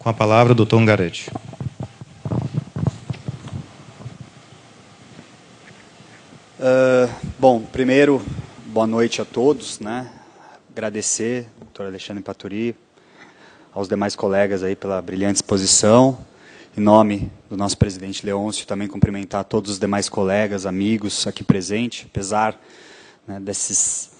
Com a palavra, o doutor Ungaretti. Bom, primeiro, boa noite a todos, né? Agradecer, doutor Alexandre Paturi, aos demais colegas aí pela brilhante exposição. Em nome do nosso presidente Leôncio, também cumprimentar todos os demais colegas, amigos aqui presentes. Apesar, né, desses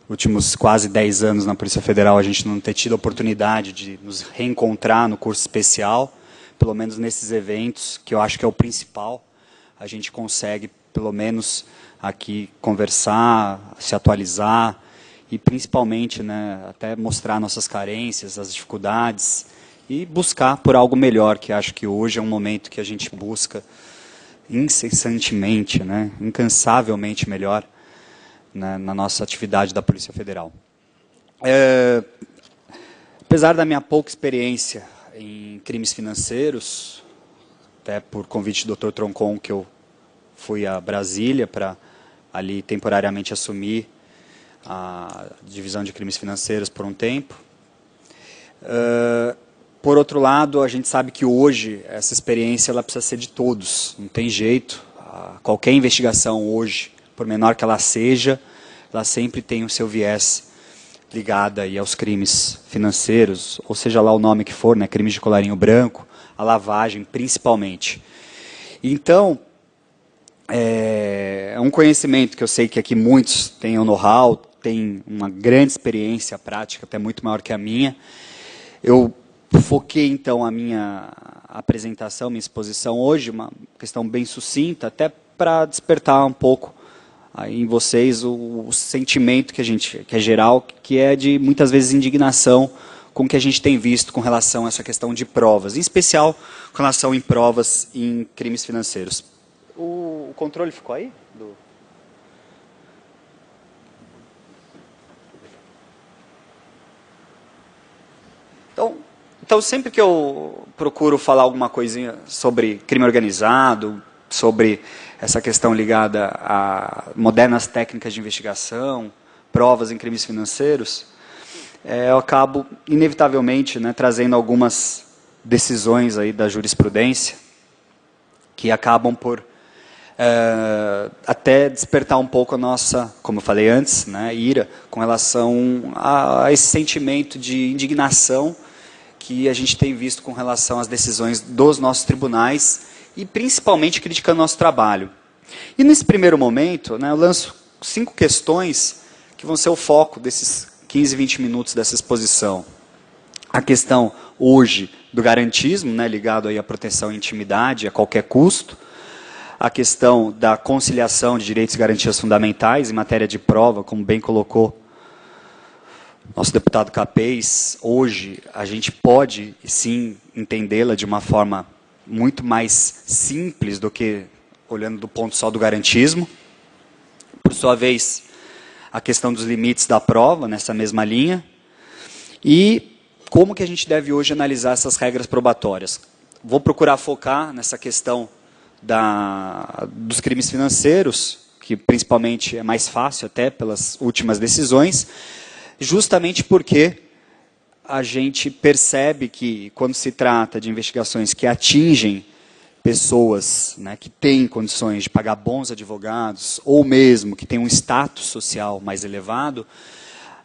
últimos quase 10 anos na Polícia Federal, a gente não ter tido a oportunidade de nos reencontrar no curso especial, pelo menos nesses eventos, que eu acho que é o principal, a gente consegue, pelo menos, aqui conversar, se atualizar e, principalmente, né, até mostrar nossas carências, as dificuldades e buscar por algo melhor, que acho que hoje é um momento que a gente busca incessantemente, né, incansavelmente melhor, né, na nossa atividade da Polícia Federal. Apesar da minha pouca experiência em crimes financeiros, até por convite do Dr. Troncon, que eu fui a Brasília para ali temporariamente assumir a divisão de crimes financeiros por um tempo. Por outro lado, a gente sabe que hoje essa experiência ela precisa ser de todos, não tem jeito. Qualquer investigação hoje, por menor que ela seja, ela sempre tem o seu viés ligado aí aos crimes financeiros, ou seja lá o nome que for, né, crimes de colarinho branco, a lavagem principalmente. Então, é um conhecimento que eu sei que aqui muitos têm o know-how, têm uma grande experiência prática, até muito maior que a minha. Eu foquei, então, a minha apresentação, minha exposição hoje, uma questão bem sucinta, até para despertar um pouco aí em vocês o sentimento que é geral, que é de, muitas vezes, indignação com o que a gente tem visto com relação a essa questão de provas, em especial com relação em provas em crimes financeiros. O controle ficou aí? Então, sempre que eu procuro falar alguma coisinha sobre crime organizado, sobre essa questão ligada a modernas técnicas de investigação, provas em crimes financeiros, eu acabo, inevitavelmente, né, trazendo algumas decisões aí da jurisprudência que acabam por até despertar um pouco a nossa, como eu falei antes, né, ira com relação a esse sentimento de indignação que a gente tem visto com relação às decisões dos nossos tribunais e principalmente criticando nosso trabalho. E nesse primeiro momento, né, eu lanço 5 questões que vão ser o foco desses 15, 20 minutos dessa exposição. A questão hoje do garantismo, né, ligado aí à proteção à intimidade a qualquer custo. A questão da conciliação de direitos e garantias fundamentais em matéria de prova, como bem colocou nosso deputado Capês. Hoje a gente pode, sim, entendê-la de uma forma muito mais simples do que olhando do ponto só do garantismo. Por sua vez, a questão dos limites da prova, nessa mesma linha. E como que a gente deve hoje analisar essas regras probatórias. Vou procurar focar nessa questão dos crimes financeiros, que principalmente é mais fácil até pelas últimas decisões, justamente porque a gente percebe que quando se trata de investigações que atingem pessoas, né, que têm condições de pagar bons advogados, ou mesmo que têm um status social mais elevado,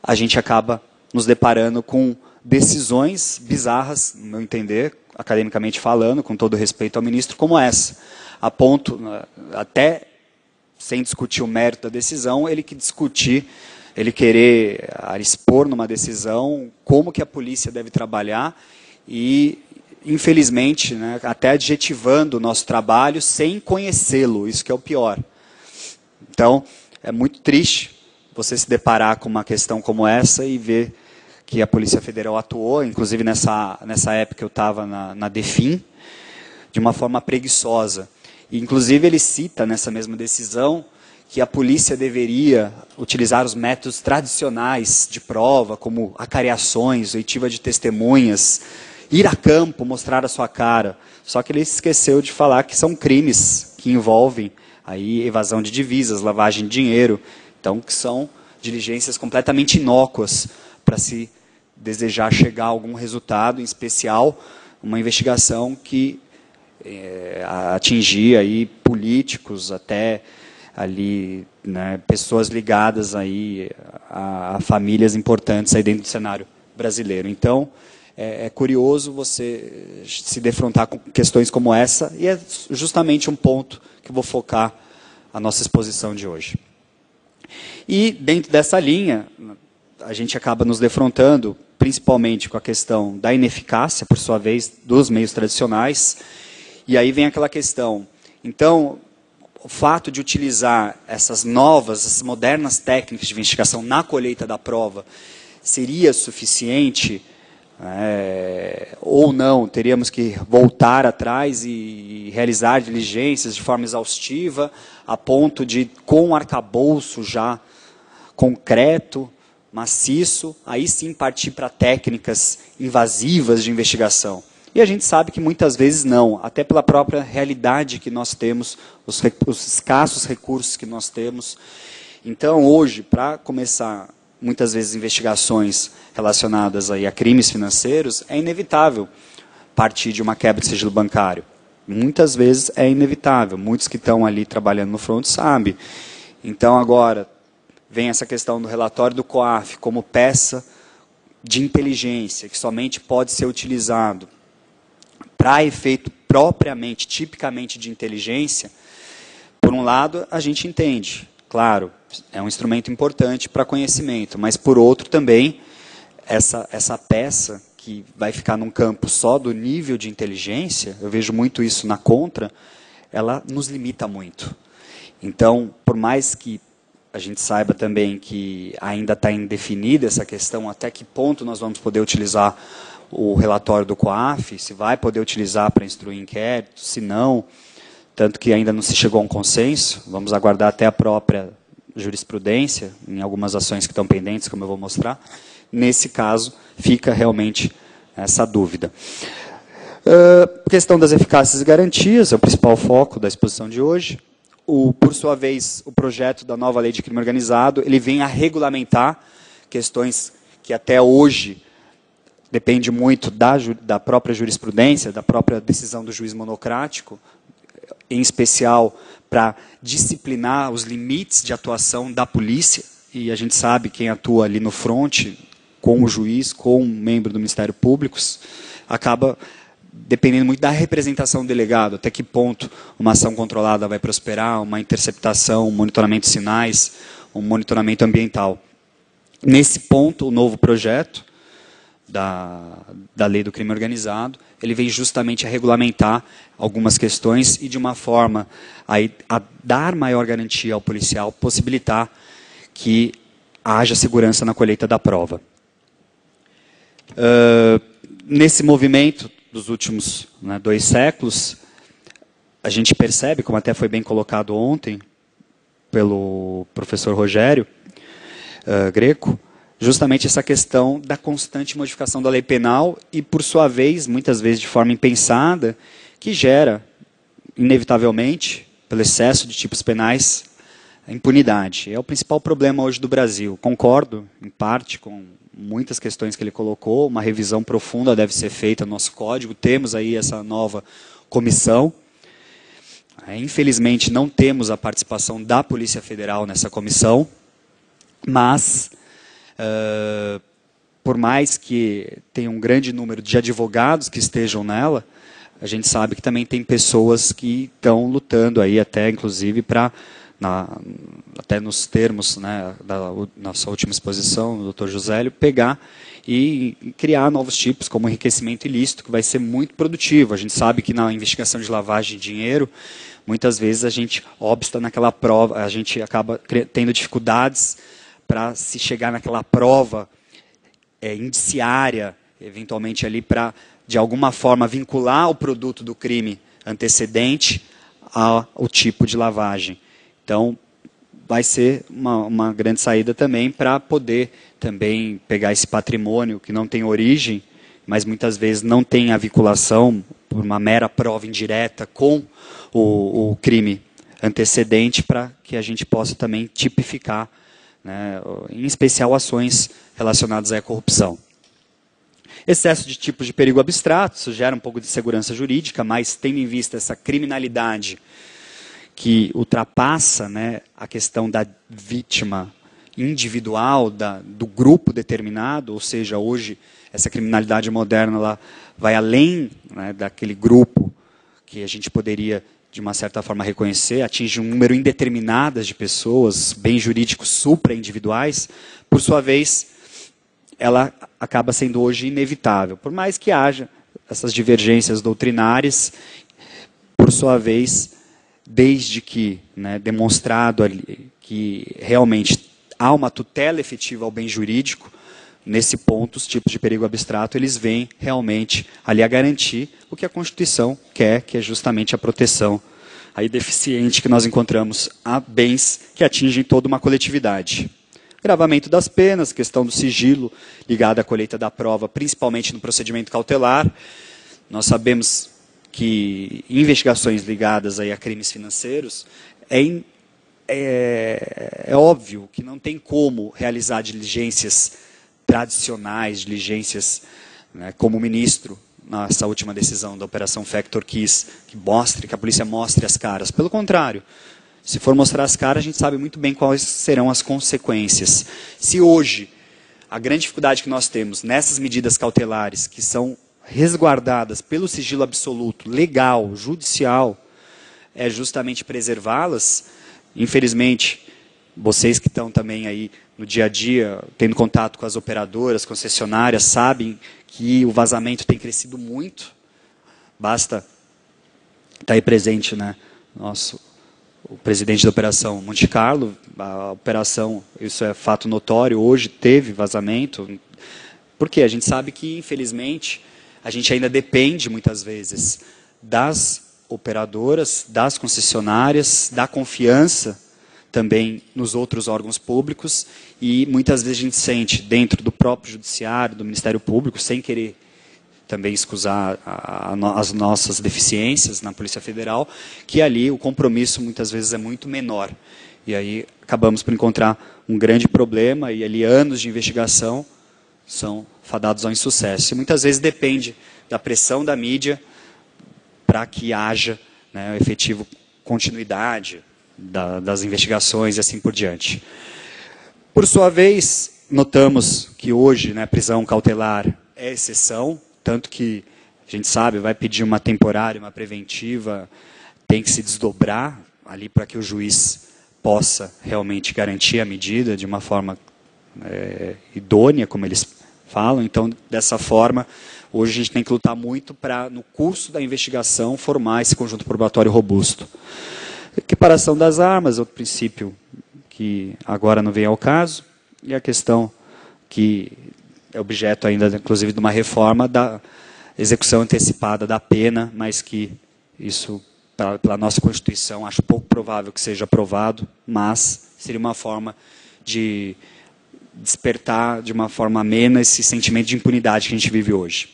a gente acaba nos deparando com decisões bizarras, no meu entender, academicamente falando, com todo respeito ao ministro, como essa. A ponto, até sem discutir o mérito da decisão, ele querer expor numa decisão como que a polícia deve trabalhar e, infelizmente, né, até adjetivando o nosso trabalho sem conhecê-lo, isso que é o pior. Então, é muito triste você se deparar com uma questão como essa e ver que a Polícia Federal atuou, inclusive nessa época eu estava na DEFIN, de uma forma preguiçosa. E, inclusive, ele cita nessa mesma decisão que a polícia deveria utilizar os métodos tradicionais de prova, como acariações, oitiva de testemunhas, ir a campo, mostrar a sua cara. Só que ele esqueceu de falar que são crimes que envolvem aí evasão de divisas, lavagem de dinheiro, então que são diligências completamente inócuas para se desejar chegar a algum resultado, em especial uma investigação que atingia aí políticos, até ali, né, pessoas ligadas aí a famílias importantes aí dentro do cenário brasileiro. Então, é curioso você se defrontar com questões como essa, e é justamente um ponto que eu vou focar a nossa exposição de hoje. E, dentro dessa linha, a gente acaba nos defrontando, principalmente com a questão da ineficácia, por sua vez, dos meios tradicionais. E aí vem aquela questão. Então, o fato de utilizar essas novas, essas modernas técnicas de investigação na colheita da prova, seria suficiente ou não? Teríamos que voltar atrás e realizar diligências de forma exaustiva, a ponto de, com um arcabouço já concreto, maciço, aí sim partir para técnicas invasivas de investigação. E a gente sabe que muitas vezes não, até pela própria realidade que nós temos, os escassos recursos que nós temos. Então, hoje, para começar, muitas vezes, investigações relacionadas aí a crimes financeiros, é inevitável partir de uma quebra de sigilo bancário. Muitas vezes é inevitável, muitos que estão ali trabalhando no front sabem. Então, agora, vem essa questão do relatório do COAF como peça de inteligência, que somente pode ser utilizado para efeito propriamente, tipicamente de inteligência. Por um lado, a gente entende, claro, é um instrumento importante para conhecimento, mas por outro também, essa peça que vai ficar num campo só do nível de inteligência, eu vejo muito isso na Contra, ela nos limita muito. Então, por mais que a gente saiba também que ainda está indefinida essa questão, até que ponto nós vamos poder utilizar o relatório do COAF, se vai poder utilizar para instruir inquérito, se não, tanto que ainda não se chegou a um consenso, vamos aguardar até a própria jurisprudência, em algumas ações que estão pendentes, como eu vou mostrar. Nesse caso, fica realmente essa dúvida. Questão das eficácias e garantias, é o principal foco da exposição de hoje. Por sua vez, o projeto da nova lei de crime organizado, ele vem a regulamentar questões que até hoje depende muito da própria jurisprudência, da própria decisão do juiz monocrático, em especial para disciplinar os limites de atuação da polícia, e a gente sabe quem atua ali no fronte, com o juiz, com um membro do Ministério Público, acaba dependendo muito da representação do delegado, até que ponto uma ação controlada vai prosperar, uma interceptação, um monitoramento de sinais, um monitoramento ambiental. Nesse ponto, o novo projeto da lei do crime organizado, ele vem justamente a regulamentar algumas questões e de uma forma a dar maior garantia ao policial, possibilitar que haja segurança na colheita da prova. Nesse movimento dos últimos 2 séculos, a gente percebe, como até foi bem colocado ontem pelo professor Rogério Greco, justamente essa questão da constante modificação da lei penal e, por sua vez, muitas vezes de forma impensada, que gera, inevitavelmente, pelo excesso de tipos penais, a impunidade. É o principal problema hoje do Brasil. Concordo, em parte, com muitas questões que ele colocou, uma revisão profunda deve ser feita no nosso código, temos aí essa nova comissão. Infelizmente, não temos a participação da Polícia Federal nessa comissão, mas por mais que tenha um grande número de advogados que estejam nela, a gente sabe que também tem pessoas que estão lutando aí até, inclusive, para, até nos termos, né, da nossa última exposição, do Dr. Josélio, pegar e criar novos tipos, como enriquecimento ilícito, que vai ser muito produtivo. A gente sabe que na investigação de lavagem de dinheiro, muitas vezes a gente obsta naquela prova, a gente acaba tendo dificuldades para se chegar naquela prova indiciária, eventualmente ali para, de alguma forma, vincular o produto do crime antecedente ao tipo de lavagem. Então, vai ser uma grande saída também para poder também pegar esse patrimônio que não tem origem, mas muitas vezes não tem a vinculação por uma mera prova indireta com o crime antecedente, para que a gente possa também tipificar, né, em especial ações relacionadas à corrupção. Excesso de tipos de perigo abstrato, isso gera um pouco de segurança jurídica, mas tendo em vista essa criminalidade que ultrapassa, né, a questão da vítima individual, do grupo determinado, ou seja, hoje essa criminalidade moderna ela vai além, né, daquele grupo que a gente poderia, de uma certa forma, reconhecer, atinge um número indeterminado de pessoas, bens jurídicos supra-individuais, por sua vez, ela acaba sendo hoje inevitável. Por mais que haja essas divergências doutrinárias, por sua vez, desde que, né, demonstrado ali que realmente há uma tutela efetiva ao bem jurídico, nesse ponto, os tipos de perigo abstrato, eles vêm realmente ali a garantir o que a Constituição quer, que é justamente a proteção aí deficiente que nós encontramos a bens que atingem toda uma coletividade. Agravamento das penas, questão do sigilo ligado à colheita da prova, principalmente no procedimento cautelar. Nós sabemos que investigações ligadas aí a crimes financeiros é óbvio que não tem como realizar diligências tradicionais, diligências, né, como o ministro, nessa última decisão da Operação Factor quis, que a polícia mostre as caras. Pelo contrário, se for mostrar as caras, a gente sabe muito bem quais serão as consequências. Se hoje, a grande dificuldade que nós temos nessas medidas cautelares, que são resguardadas pelo sigilo absoluto, legal, judicial, é justamente preservá-las, infelizmente, vocês que estão também aí no dia a dia, tendo contato com as operadoras, concessionárias, sabem que o vazamento tem crescido muito. Basta estar aí presente, né, o presidente da Operação Monte Carlo, a operação, isso é fato notório, hoje teve vazamento, porque a gente sabe que, infelizmente, a gente ainda depende, muitas vezes, das operadoras, das concessionárias, da confiança também nos outros órgãos públicos, e muitas vezes a gente sente, dentro do próprio judiciário, do Ministério Público, sem querer também escusar as nossas deficiências na Polícia Federal, que ali o compromisso muitas vezes é muito menor. E aí acabamos por encontrar um grande problema, e ali anos de investigação são fadados ao insucesso. E muitas vezes depende da pressão da mídia para que haja, né, efetivo continuidade das investigações e assim por diante. Por sua vez, notamos que hoje, né, a prisão cautelar é exceção, tanto que a gente sabe, vai pedir uma temporária, uma preventiva, tem que se desdobrar ali para que o juiz possa realmente garantir a medida de uma forma idônea, como eles falam. Então, dessa forma, hoje a gente tem que lutar muito para, no curso da investigação, formar esse conjunto probatório robusto. Equiparação das armas, outro princípio que agora não vem ao caso, e a questão que é objeto ainda, inclusive, de uma reforma da execução antecipada da pena, mas que isso, pela nossa Constituição, acho pouco provável que seja aprovado, mas seria uma forma de despertar de uma forma amena esse sentimento de impunidade que a gente vive hoje.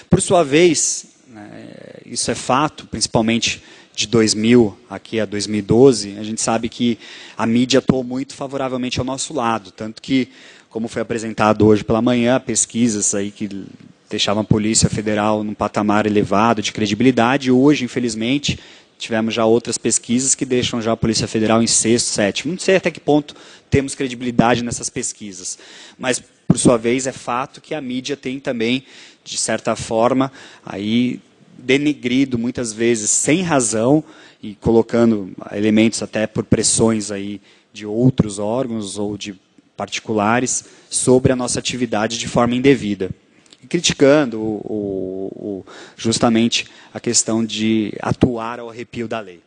Por sua vez, né, isso é fato, principalmente de 2000 aqui a 2012, a gente sabe que a mídia atuou muito favoravelmente ao nosso lado, tanto que, como foi apresentado hoje pela manhã, pesquisas aí que deixavam a Polícia Federal num patamar elevado de credibilidade, e hoje, infelizmente, tivemos já outras pesquisas que deixam já a Polícia Federal em sexto, sétimo. Não sei até que ponto temos credibilidade nessas pesquisas, mas, por sua vez, é fato que a mídia tem também, de certa forma, aí denegrido muitas vezes sem razão e colocando elementos até por pressões aí de outros órgãos ou de particulares sobre a nossa atividade de forma indevida. E criticando justamente a questão de atuar ao arrepio da lei.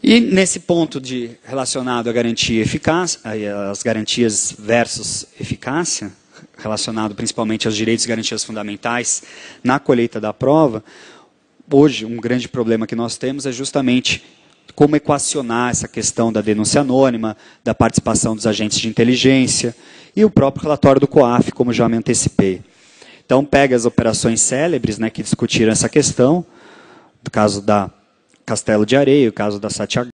E nesse ponto relacionado à garantia e eficácia, as garantias versus eficácia, relacionado principalmente aos direitos e garantias fundamentais na colheita da prova, hoje um grande problema que nós temos é justamente como equacionar essa questão da denúncia anônima, da participação dos agentes de inteligência e o próprio relatório do COAF, como já me antecipei. Então, pega as operações célebres, né, que discutiram essa questão, do caso da Castelo de Areia, o caso da Satya